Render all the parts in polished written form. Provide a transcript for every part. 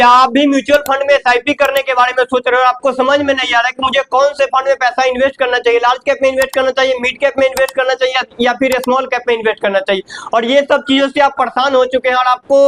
क्या आप भी म्यूचुअल फंड में एसआईपी करने के बारे में सोच रहे हो? आपको समझ में नहीं आ रहा है कि मुझे कौन से फंड में पैसा इन्वेस्ट करना चाहिए, लार्ज कैप में इन्वेस्ट करना चाहिए, मिड कैप में इन्वेस्ट करना चाहिए या फिर स्मॉल कैप में इन्वेस्ट करना चाहिए। और ये सब चीजों से आप परेशान हो चुके हैं और आपको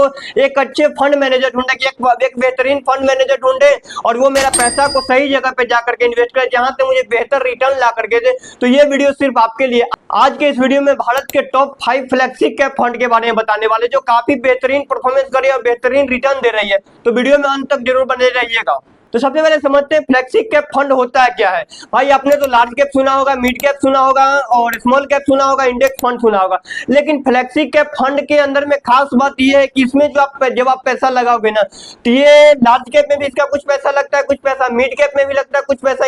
एक अच्छे फंड मैनेजर ढूंढे कि एक बेहतरीन फंड मैनेजर ढूंढे और वो मेरा पैसा को सही जगह पे जाकर के इन्वेस्ट करे जहां से मुझे बेहतर रिटर्न ला करके दे। तो ये वीडियो सिर्फ आपके लिए। आज के इस वीडियो में भारत के टॉप 5 फ्लैगशिप कैप फंड के बारे में बताने वाले जो काफी बेहतरीन परफॉर्मेंस करे और बेहतरीन रिटर्न दे रही है। तो वीडियो में अंत तक जरूर बने रहिएगा। तो सबसे पहले समझते हैं फ्लैगशिप कैप फंड होता है क्या है। भाई आपने तो लार्ज कैप सुना होगा, मिड कैप सुना होगा और स्मॉल कैप सुना होगा, इंडेक्स फंड सुना होगा, लेकिन फ्लैगशिप कैप फंड के अंदर में खास बात यह है कि इसमें जब आप पैसा लगाओगे ना तो ये लार्ज कैप में भी इसका कुछ पैसा लगता है, कुछ पैसा मिड कैप में भी लगता है, कुछ पैसा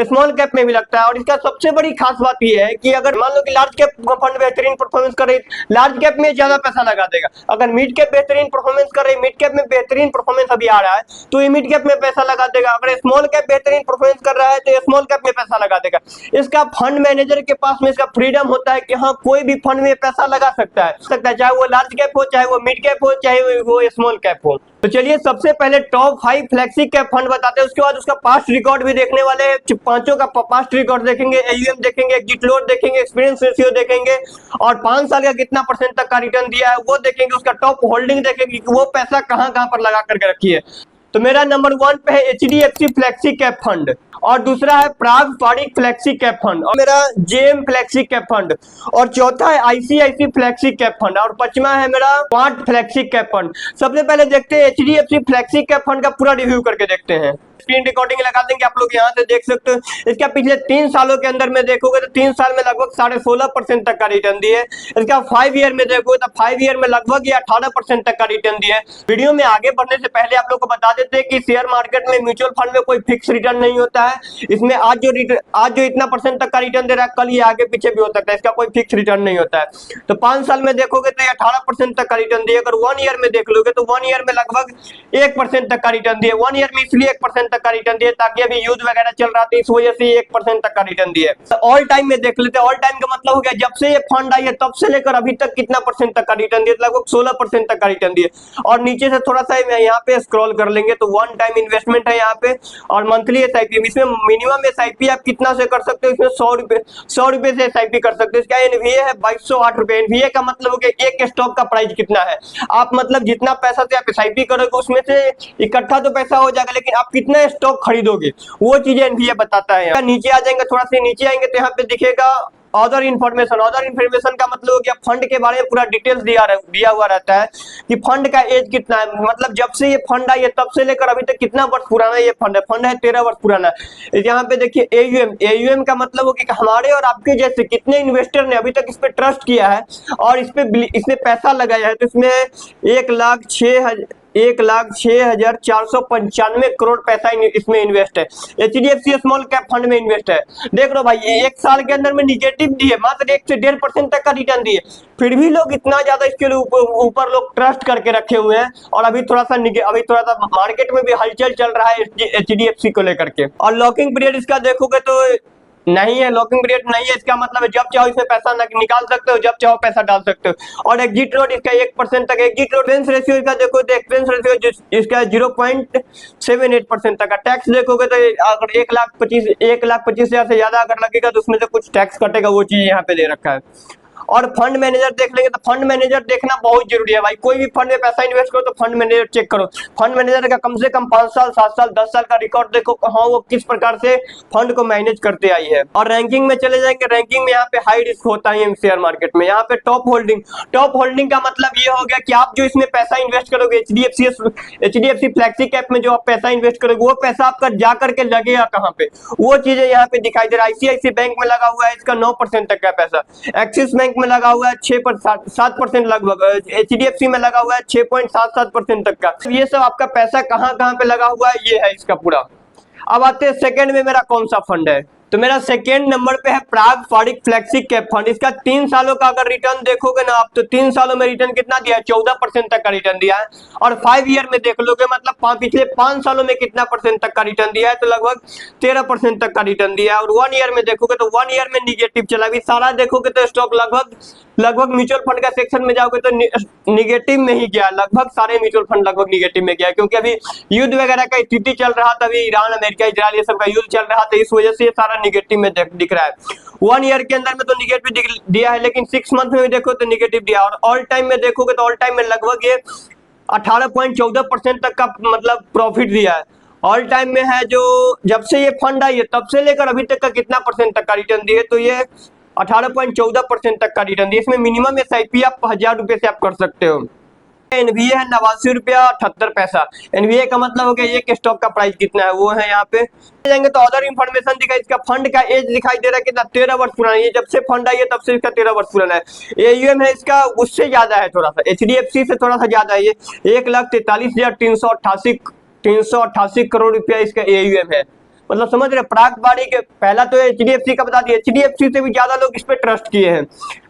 स्मॉल कैप में भी लगता है। और इसका सबसे बड़ी खास बात यह है कि अगर मान लो कि लार्ज कैप फंड बेहतरीन परफॉर्मेंस कर रही लार्ज कैप में ज्यादा पैसा लगा देगा, अगर मिड कैप बेहतरीन परफॉर्मेंस कर रही मिड कैप में बेहतरीन परफॉर्मेंस अभी आ रहा है तो ये मिड कैप में पैसा लगा देगा, अगर स्मॉल कैप बेहतरीन परफॉर्मेंस कर रहा है तो स्मॉल कैप में पैसा लगा देगा। इसका फंड मैनेजर के पास में इसका फ्रीडम होता है कि हाँ कोई भी फंड में पैसा लगा सकता है, चाहे वो लार्ज कैप हो, चाहे वो मिड कैप हो, चाहे वो स्मॉल कैप हो। तो चलिए सबसे पहले टॉप 5 फ्लैगशिप कैप फंड बताते हैं, उसके बाद उसका पास्ट रिकॉर्ड भी देखने वाले हैं। पांचों का पास्ट रिकॉर्ड देखेंगे, एयूएम देखेंगे, एग्जिट लोड देखेंगे, एक्सपीरियंस रेशियो देखेंगे और 5 साल का कितना परसेंट तक का रिटर्न दिया है वो देखेंगे। उसका टॉप होल्डिंग देखेंगे कि वो पैसा कहां कहां पर लगा करके रखी है। तो मेरा नंबर 1 पे है एचडीएफसी फ्लैगशिप कैप फंड और दूसरा है प्राग पारिक फ्लैगशिप कैप फंड और मेरा जेएम फ्लैगशिप कैप फंड और चौथा है आईसीआईसी फ्लैगशिप कैप फंड और पांचवा है मेरा स्मार्ट फ्लैगशिप कैप फंड। सबसे पहले देखते हैं एचडीएफसी फ्लैगशिप कैप फंड का पूरा रिव्यू करके देखते हैं। स्क्रीन रिकॉर्डिंग लगा देंगे, आप लोग यहाँ से देख सकते हो। इसका पिछले 3 सालों के अंदर में देखोगे तो 3 साल में लगभग 16.5% तक का रिटर्न दिए। इसका 5 ईयर में देखोगे तो 5 ईयर में लगभग 18% तक का रिटर्न दिए। वीडियो में आगे बढ़ने से पहले आप लोग को बता देते हैं कि शेयर मार्केट में म्यूचुअल फंड में कोई फिक्स रिटर्न नहीं होता है। इसमें आज जो इतना परसेंट तक का रिटर्न दे रहा है कल ये आगे पीछे भी हो सकता है, इसका कोई फिक्स रिटर्न नहीं होता है। तो 5 साल में देखोगे तो 18% तक का रिटर्न दिए। अगर 1 ईयर में देख लोगे तो 1 ईयर में लगभग 1% तक का रिटर्न दिए। 1 ईयर में इसलिए 1% तक का रिटर्न दिए ताकि अभी युद्ध वगैरह चल रहा था, इस वजह से 1% तक का रिटर्न दिए। ऑल टाइम में देख लेते हैं। ऑल टाइम का मतलब हो गया जब से ये फंड आई है तब से लेकर अभी तक कितना परसेंट तक का रिटर्न दिए, लगभग 16% तक का रिटर्न दिए। और नीचे से थोड़ा सा यहाँ पे स्क्रॉल कर लेंगे तो 1 टाइम इन्वेस्टमेंट है यहाँ पे और मंथली एसआईपी। इसमें मिनिमम एसआईपी आप कितना से कर सकते हो, इसमें 100 रुपए से एसआईपी कर सकते हो। इसका एनवीए है 2208 रुपए। एनवीए का मतलब हो गया एक स्टॉक का प्राइस कितना है। आप मतलब जितना पैसा से आप एसआईपी करोगे उसमें से इकट्ठा तो पैसा हो जाएगा, लेकिन आप कितना स्टॉक खरीदोगे वो चीजें एनवीए बताता है। नीचे आ जाएंगे, थोड़ा सा नीचे आएंगे तो यहाँ पे दिखेगा अदर इन्फॉर्मेशन। अदर इन्फॉर्मेशन का मतलब हो गया फंड के बारे में पूरा डिटेल्स दिया हुआ रहता है कि फंड का एज कितना है, मतलब जब से ये फंड आई है तब से लेकर अभी तक कितना वर्ष पुराना ये फंड है। फंड है 13 वर्ष पुराना। यहाँ पे देखिए एयूएम। एयूएम का मतलब हो कि हमारे और आपके जैसे कितने इन्वेस्टर ने अभी तक इस पे ट्रस्ट किया है और इसमें पैसा लगाया है। तो इसमें 1,06,495 करोड़ पैसा इसमें इन्वेस्ट है। एचडीएफसी स्मॉल कैप फंड में इन्वेस्ट है। देख लो भाई ये 1 साल के अंदर में निगेटिव दिए, मात्र 1 से 1.5% तक का रिटर्न दिए, फिर भी लोग इतना ज्यादा इसके ऊपर लोग ट्रस्ट करके रखे हुए हैं। और अभी थोड़ा सा मार्केट में भी हलचल चल रहा है एचडीएफसी को लेकर के। और लॉकिंग पीरियड इसका देखोगे तो नहीं है, लॉकिंग पीरियड नहीं है। इसका मतलब है जब चाहो इसमें पैसा निकाल सकते हो, जब चाहो पैसा डाल सकते हो। और एग्जिट लोड इसका 1% तक। एग्जिट लोड एक्सपेंस रेशियो इसका देखो तो एक्सपेंस रेशियो इसका 0.78% तक का। टैक्स देखोगे तो अगर 1,25,000 से ज्यादा अगर लगेगा तो उसमें से कुछ टैक्स कटेगा, वो चीज यहाँ पे दे रखा है। और फंड मैनेजर देख लेंगे तो फंड मैनेजर देखना बहुत जरूरी है भाई। कोई भी फंड में पैसा इन्वेस्ट करो तो फंड मैनेजर चेक करो। फंड मैनेजर का कम से कम 5 साल, 7 साल, 10 साल का रिकॉर्ड देखो, हाँ वो किस प्रकार से फंड को मैनेज करते आई है। और रैंकिंग में चले जाएंगे। रैंकिंग में यहाँ पे हाई रिस्क होता है शेयर मार्केट में। यहाँ पे टॉप होल्डिंग। टॉप होल्डिंग का मतलब ये हो गया कि आप जो इसमें पैसा इन्वेस्ट करोगे एचडीएफसी फ्लैगशिप कैप में जो आप पैसा इन्वेस्ट करोगे वो पैसा आपका जा करके लगेगा कहाँ पे, वो चीजें यहाँ पे दिखाई दे रहा है। आईसीआईसी बैंक में लगा हुआ है इसका 9% तक का पैसा। एक्सिस बैंक में लगा हुआ है 6.7% लगभग। एचडीएफसी में लगा हुआ है 6.77% तक का। ये सब आपका पैसा कहाँ कहाँ पे लगा हुआ है ये है इसका पूरा। अब आते हैं सेकंड में मेरा कौन सा फंड है। तो मेरा सेकेंड नंबर पे है प्राग पारिक फ्लेक्सी कैप फंड। इसका 3 सालों का अगर रिटर्न देखोगे ना आप, तो 3 सालों में रिटर्न कितना दिया है, 14% तक का रिटर्न दिया है। और 5 ईयर में देख लोगे, मतलब पिछले 5 सालों में कितना परसेंट तक का रिटर्न दिया है, तो लगभग 13% तक का रिटर्न दिया है। और 1 ईयर में देखोगे तो 1 ईयर में निगेटिव चला। अभी सारा देखोगे तो स्टॉक लगभग म्यूचुअल फंड का सेक्शन में जाओगे तो निगेटिव में ही गया, लगभग सारे म्यूचुअल फंड लगभग निगेटिव में गया, क्योंकि अभी युद्ध वगैरह का स्थिति चल रहा था, अभी ईरान अमेरिका इजराइल ये सब का युद्ध चल रहा था, इस वजह से ये सारा निगेटिव में दिख रहा है। 1 ईयर के अंदर में तो निगेटिव दिया है, लेकिन 6 मंथ में भी देखो तो निगेटिव दिया। और ऑल टाइम में देखोगे तो ऑल टाइम में लगभग ये 18.14% तक का मतलब प्रॉफिट दिया है। ऑल टाइम में है जो जब से ये फंड आई है तब से लेकर अभी तक का कितना परसेंट तक का रिटर्न दिए, तो ये 18.14% तक का रिटर्न दिया। इसमें मिनिमम SIP आप 1000 रुपए से आप कर सकते हो। एनवीए है 89 रुपया 78 पैसा। एनवीए का मतलब हो गया ये कि स्टॉक का प्राइस कितना है वो है। यहाँ पे जाएंगे तो अदर इंफॉर्मेशन दिखाई, इसका फंड का एज दिखाई दे रहा है कितना, 13 वर्ष पुराना। ये जब से फंड आई है तब से इसका 13 वर्ष पुराना है। AUM है इसका उससे ज्यादा है, थोड़ा सा HDFC से थोड़ा सा ज्यादा है। ये 1,43,388 करोड़ रुपया इसका AUM है। मतलब समझ रहे, प्राग पारिक पहला तो HDFC का बता दिया, HDFC से भी ज्यादा लोग इस पे ट्रस्ट किए हैं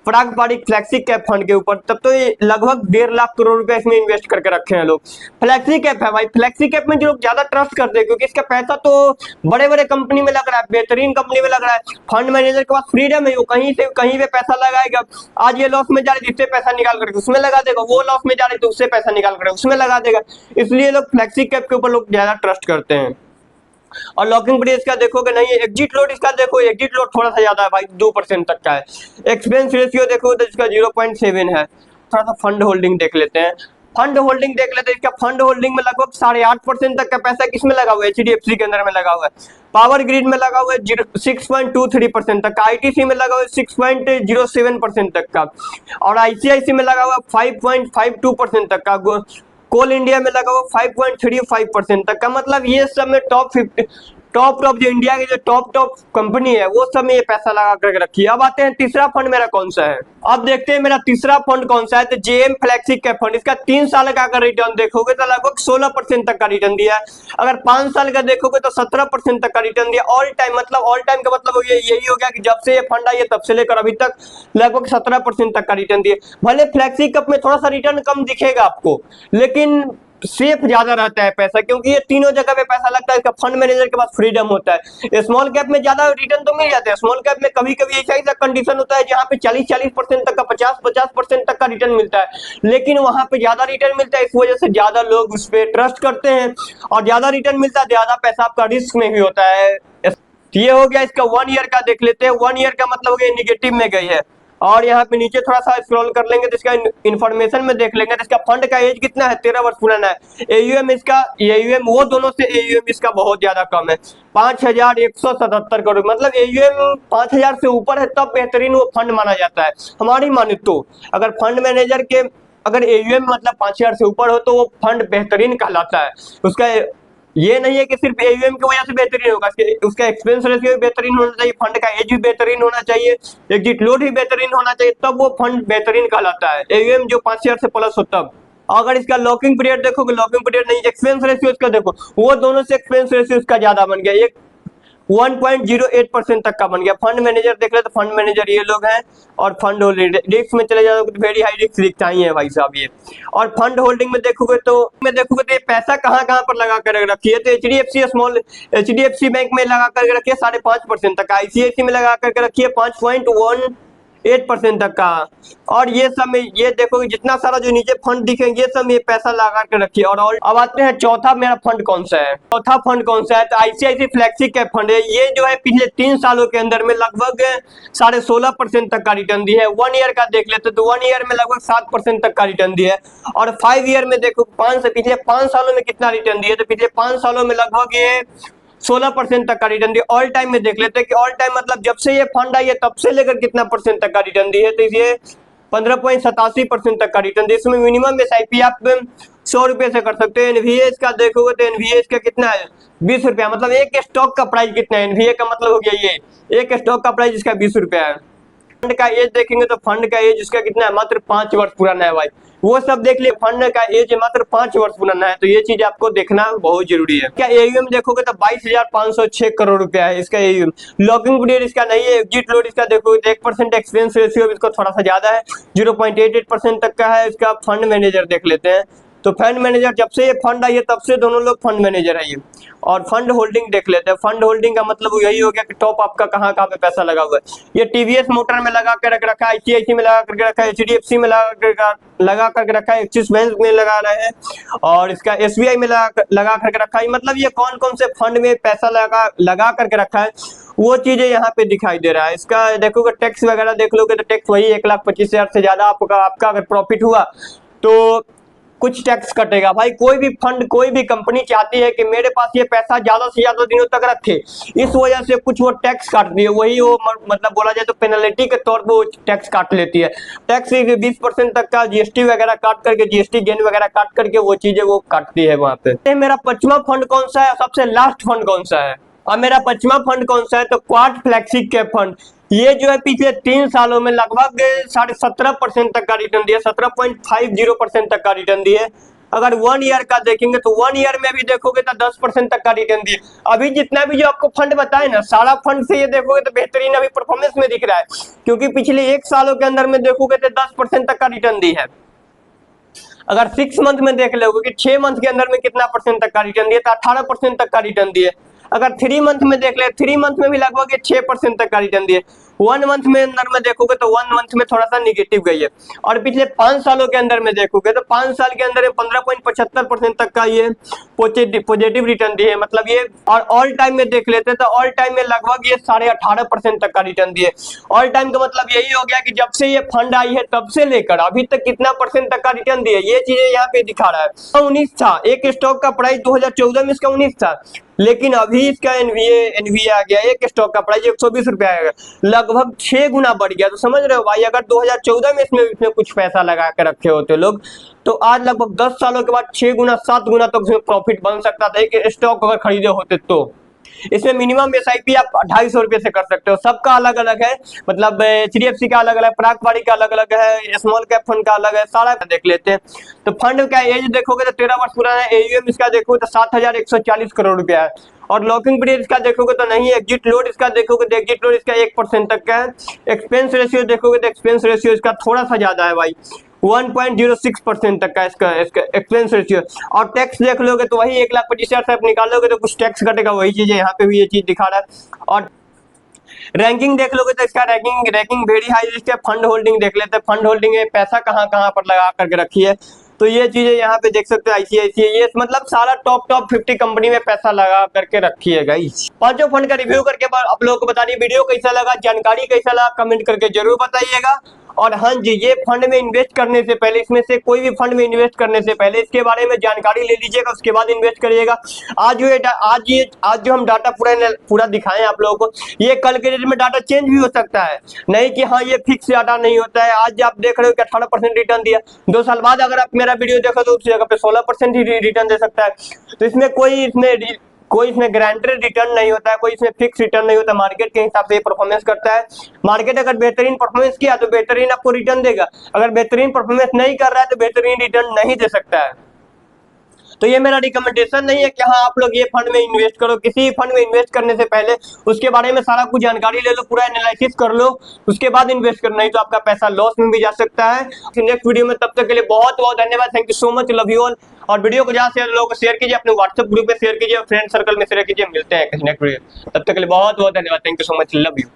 प्राग पारिक फ्लेक्सी कैप फंड के ऊपर। तब तो ये लगभग 1.5 लाख करोड़ रुपए इसमें इन्वेस्ट करके रखे हैं लोग। फ्लेक्सी कैप है भाई, फ्लेक्सी कैप में जो लोग ज्यादा ट्रस्ट करते हैं, क्योंकि इसका पैसा तो बड़े बड़े कंपनी में लग रहा है, बेहतरीन कंपनी में लग रहा है। फंड मैनेजर के पास फ्रीडम है, वो कहीं से कहीं पे पैसा लगाएगा। आज ये लॉस में जा रही है, इससे पैसा निकाल करके उसमें लगा देगा, वो लॉस में जा रही है तो उससे पैसा निकाल कर उसमें लगा देगा। इसलिए लोग फ्लेक्सी कैप के ऊपर लोग ज्यादा ट्रस्ट करते हैं। और लॉकिंग पीरियड इसका देखोगे नहीं है। एग्जिट लोड इसका देखो, एग्जिट लोड थोड़ा सा ज्यादा है भाई, 2% तक का है। एक्सपेंस रेशियो देखो तो इसका 0.7 है। थोड़ा सा फंड होल्डिंग देख लेते हैं, फंड होल्डिंग देख लेते हैं। इसका फंड होल्डिंग में लगभग 8.5% तक का पैसा किसमें लगा हुआ है, HDFC के अंदर में लगा हुआ है। पावर ग्रिड में लगा हुआ है 6.23% तक का। ITC में लगा हुआ है 6.07% तक का। और ICICI में लगा हुआ है 5.52% तक का। कोल इंडिया में लगा हुआ 5.35% तक का। मतलब ये सब में टॉप जो इंडिया के जो टॉप कंपनी है वो सब में ये पैसा लगा करके रखी है। अब आते हैं तीसरा फंड मेरा कौन सा है। अब देखते हैं मेरा तीसरा फंड कौन सा है, तो JM फ्लेक्सी कैप फंड। इसका 3 साल का अगर रिटर्न देखोगे तो लगभग 16% तक का रिटर्न दिया है। अगर 5 साल का देखोगे तो 17% तक का रिटर्न दिया। ऑल टाइम का मतलब यही हो गया कि जब से ये फंड आई है तब से लेकर अभी तक लगभग 17% तक का रिटर्न दिया। भले फ्लेक्सी कैप में थोड़ा सा रिटर्न कम दिखेगा आपको, लेकिन सेफ ज्यादा रहता है पैसा, क्योंकि ये तीनों जगह पे पैसा लगता है। इसका फंड मैनेजर के पास फ्रीडम होता है। स्मॉल कैप में ज्यादा रिटर्न तो मिल जाते हैं। स्मॉल कैप में कभी कभी ऐसा कंडीशन होता है जहाँ पे 40% तक का 50% तक का रिटर्न मिलता है, लेकिन वहां पे ज्यादा रिटर्न मिलता है। इस वजह से ज्यादा लोग उस पर ट्रस्ट करते हैं, और ज्यादा रिटर्न मिलता है, ज्यादा पैसा आपका रिस्क में भी होता है। ये हो गया इसका 1 ईयर का देख लेते हैं। 1 ईयर का मतलब हो गया निगेटिव में गई है। और यहाँ पे नीचे थोड़ा सा स्क्रॉल कर लेंगे तो इसका इन्फॉर्मेशन में देख लेंगे तो इसका फंड का एज कितना है, 13 वर्ष पुराना है। AUM इसका वो दोनों से AUM इसका बहुत ज्यादा कम है, 5177 करोड़। मतलब AUM 5000 से ऊपर है तब बेहतरीन वो फंड माना जाता है हमारी माने तो। अगर फंड मैनेजर के अगर AUM मतलब 5000 से ऊपर हो तो वो फंड बेहतरीन कहलाता है। उसका ये नहीं है कि सिर्फ AUM की वजह से बेहतरीन होगा, उसका एक्सपेंस रेशियो भी बेहतरीन होना चाहिए, फंड का एज भी बेहतरीन होना चाहिए, एग्जिट लोड भी बेहतरीन होना चाहिए, तब वो फंड बेहतरीन कहलाता है। AUM जो 5000 से प्लस हो तब। अगर इसका लॉकिंग पीरियड देखोगे, लॉकिंग पीरियड नहीं, एक्सपेंस रेशियो इसका देखो, वो दोनों से एक्सपेंस रेशियो इसका ज्यादा बन गया, एक 1.08% तक का बन गया। फंड मैनेजर देख ले तो फंड मैनेजर ये लोग हैं, और फंड होल्डिंग रिस्क में चले जाओगे तो वेरी हाई रिस्क दिखता ही है भाई साहब ये। और फंड होल्डिंग में देखोगे तो ये पैसा कहाँ पर लगा कर रखी है, तो HDFC बैंक में लगा करके रखी है 5.5% तक का। ICICI में लगा करके रखी है 5.18% तक का। और ये सब में ये देखोगे जितना सारा जो नीचे फंड दिखेंगे ये सब ये पैसा लगा कर रखी है। और अब आते हैं चौथा मेरा फंड कौन सा है। चौथा फंड कौन सा है, तो ICICI फ्लेक्सी कैप फंड है। ये जो है पिछले 3 सालों के अंदर में लगभग 16.5% तक का रिटर्न दिया है। 1 ईयर का देख लेते तो 1 ईयर में लगभग 7% तक का रिटर्न दिया है। और 5 ईयर में देखो पिछले 5 सालों में कितना रिटर्न दिया, तो पिछले 5 सालों में लगभग ये 16% तक का रिटर्न दिया। ऑल टाइम में देख लेते हैं कि ऑल टाइम मतलब जब से ये फंड आई है तब से लेकर कितना परसेंट तक का रिटर्न दिया है, तो ये 15.87% तक का रिटर्न दिया। इसमें मिनिमम SIP आप 100 रुपए से कर सकते हैं। NVA का देखोगे तो NVA का कितना है, 20 रुपया। मतलब एक स्टॉक का प्राइस कितना है, NVA का मतलब हो गया ये एक स्टॉक का प्राइस इसका 20 रुपया है। फंड का एज देखेंगे तो फंड का एज इसका कितना है, मात्र 5 वर्ष पुराना है भाई। वो सब देख लिए। फंड का एज मात्र 5 वर्ष पुराना है, तो ये चीज आपको देखना बहुत जरूरी है। क्या एयूएम देखोगे तो 22,506 करोड़ रुपया है इसका एयूएम। लॉकिंग पीरियड इसका नहीं है। एग्जिट लोड इसका देखोगे तो 1% एक्सपेंस रेशियो इसका थोड़ा सा ज्यादा है, 0.88% तक का है। इसका फंड मैनेजर देख लेते हैं, तो फंड मैनेजर जब से ये फंड आई है तब से दोनों लोग फंड मैनेजर है ये। और फंड होल्डिंग देख लेते हैं। फंड होल्डिंग का मतलब यही हो गया कि टॉप आपका कहाँ कहाँ पे पैसा लगा हुआ है। ये टीवीएस मोटर में लगा के रख रखा है, आईसीआईसी में लगा करके रखा है, एचडीएफसी में लगा करके रखा है, एक्सिस बैंक में लगा रहे हैं, और इसका एसबीआई में लगा करके रखा है। मतलब ये कौन कौन से फंड में पैसा लगा करके रखा है वो चीजें यहाँ पे दिखाई दे रहा है। इसका देखोगे टैक्स वगैरह देख लोगे तो टैक्स वही 1,25,000 से ज्यादा आपका अगर प्रॉफिट हुआ तो कुछ टैक्स कटेगा। भाई कोई भी फंड कोई भी कंपनी चाहती है कि मेरे पास ये पैसा ज्यादा से ज्यादा दिनों तक रखे, इस वजह से कुछ वो टैक्स काटती है। वही वो मतलब बोला जाए तो पेनल्टी के तौर पर वो टैक्स काट लेती है। टैक्स 20% तक का जीएसटी वगैरह काट करके, जीएसटी गेन वगैरह काट करके वो चीजें वो काटती है वहां पे। मेरा 5वां फंड कौन सा है, सबसे लास्ट फंड कौन सा है? और मेरा 5वां फंड कौन सा है तो क्वाड फ्लेक्सी कैप फंड। ये जो है पिछले 3 सालों में लगभग 17.5% तक का रिटर्न दिया, 17.50% तक का रिटर्न दिए। अगर 1 ईयर का देखेंगे तो 1 ईयर में भी देखोगे तो 10% तक का रिटर्न दिए। अभी जितना भी जो आपको फंड बताए ना, सारा फंड से ये देखोगे तो बेहतरीन अभी परफॉर्मेंस में दिख रहा है, क्योंकि पिछले 1 सालों के अंदर में देखोगे तो 10% तक का रिटर्न दी है। अगर 6 मंथ में देख लोगे कि 6 मंथ के अंदर में कितना परसेंट तक का रिटर्न दिया, तो 18% तक का रिटर्न दिए। अगर 3 मंथ में देख ले, 3 मंथ में भी लगभग 6% तक का रिटर्न दिए। 1 मंथ में अंदर में देखोगे तो 1 मंथ में थोड़ा सा निगेटिव गई है। और पिछले 5 सालों के अंदर में देखोगे तो 5 साल के अंदर 15.75% तक का ये पॉजिटिव रिटर्न दिए। मतलब ये, और ऑल टाइम में देख लेते तो ऑल टाइम में लगभग ये 18.5% तक का रिटर्न दिए। ऑल टाइम का मतलब यही हो गया कि जब से ये फंड आई है तब से लेकर अभी तक कितना परसेंट तक का रिटर्न दिए, ये चीजें यहाँ पे दिखा रहा है। 19 था एक स्टॉक का प्राइस, 2014 में इसका 19 था, लेकिन अभी इसका एनवीए आ गया, एक स्टॉक का प्राइस 120 रुपया आएगा, लगभग 6 गुना बढ़ गया। तो समझ रहे हो भाई, अगर 2014 में इसमें कुछ पैसा लगा के रखे होते लोग, तो आज लगभग 10 सालों के बाद 6 गुना 7 गुना तक इसमें प्रॉफिट बन सकता था एक स्टॉक अगर खरीदे होते। तो इसमें मिनिमम एसआईपी आप 250 रुपए से कर सकते हो। सबका अलग अलग है, मतलब एचडीएफसी का अलग अलग, परागवाड़ी का अलग अलग है, स्मॉल कैप फंड का अलग है, सारा देख लेते हैं। तो फंड का एज देखोगे तो 13 वर्ष पुराना है। एयूएम इसका देखोगे तो 7,140 करोड़ रुपया है। और लॉकिंग पीरियड इसका देखोगे तो नहीं है। एग्जिट लोड इसका देखोगे तो एग्जिट लोड इसका 1% तक का है। एक्सपेंस रेशियो देखोगे तो एक्सपेंस रेशियो इसका थोड़ा सा ज्यादा है भाई, 1.06% तक का इसका एक्सपेंस रेशियो। और टैक्स देख लोगे तो वही 1,25,000 से आप निकालोगे तो कुछ टैक्स कटेगा, वही चीज है यहाँ पे भी ये चीज दिखा रहा है। और रैंकिंग देख लोगे तो इसका रैंकिंग वेरी हाई लिस्ट है। फंड होल्डिंग देख लेते हैं, फंड होल्डिंग में पैसा कहाँ कहाँ पर लगा करके रखी है, तो ये चीजें यहाँ पे देख सकते हो। आईसीआईसीआई, ये मतलब सारा टॉप 50 कंपनी में पैसा लगा करके रखी है गाइस। 5 फंड का रिव्यू करके आप लोगों को बता दी, वीडियो कैसा लगा, जानकारी कैसा लगा, कमेंट करके जरूर बताइएगा। और हाँ जी, ये फंड में इन्वेस्ट करने से पहले, इसमें से कोई भी फंड में इन्वेस्ट करने से पहले इसके बारे में जानकारी ले लीजिएगा, उसके बाद इन्वेस्ट करिएगा। आज जो हम डाटा पूरा दिखाएं आप लोगों को, ये कल के डेट में डाटा चेंज भी हो सकता है, नहीं कि हाँ ये फिक्स डाटा नहीं होता है। आज आप देख रहे हो कि 18% रिटर्न दिया, 2 साल बाद अगर आप मेरा वीडियो देखो तो उस जगह पे 16% ही रिटर्न दे सकता है। तो इसमें कोई इसमें गारंटेड रिटर्न नहीं होता है, कोई इसमें फिक्स रिटर्न नहीं होता। मार्केट के हिसाब से परफॉर्मेंस करता है। मार्केट अगर बेहतरीन परफॉर्मेंस किया तो बेहतरीन आपको रिटर्न देगा, अगर बेहतरीन परफॉर्मेंस नहीं कर रहा है तो बेहतरीन रिटर्न नहीं दे सकता है। तो ये मेरा रिकमेंडेशन नहीं है कि हाँ आप लोग ये फंड में इन्वेस्ट करो। किसी फंड में इन्वेस्ट करने से पहले उसके बारे में सारा कुछ जानकारी ले लो, पूरा एनालिसिस कर लो, उसके बाद इन्वेस्ट करो, नहीं तो आपका पैसा लॉस में भी जा सकता है। नेक्स्ट वीडियो में, तब तक के लिए बहुत बहुत धन्यवाद। Thank you so much, love you all. और वीडियो को ज्यादा से लोगों को शेयर कीजिए, अपने व्हाट्सएप ग्रुप में शेयर कीजिए, फ्रेंड सर्कल में शेयर कीजिए। मिलते हैं नेक्स्ट वीडियो, तब तक के लिए बहुत बहुत धन्यवाद। Thank you so much, love you.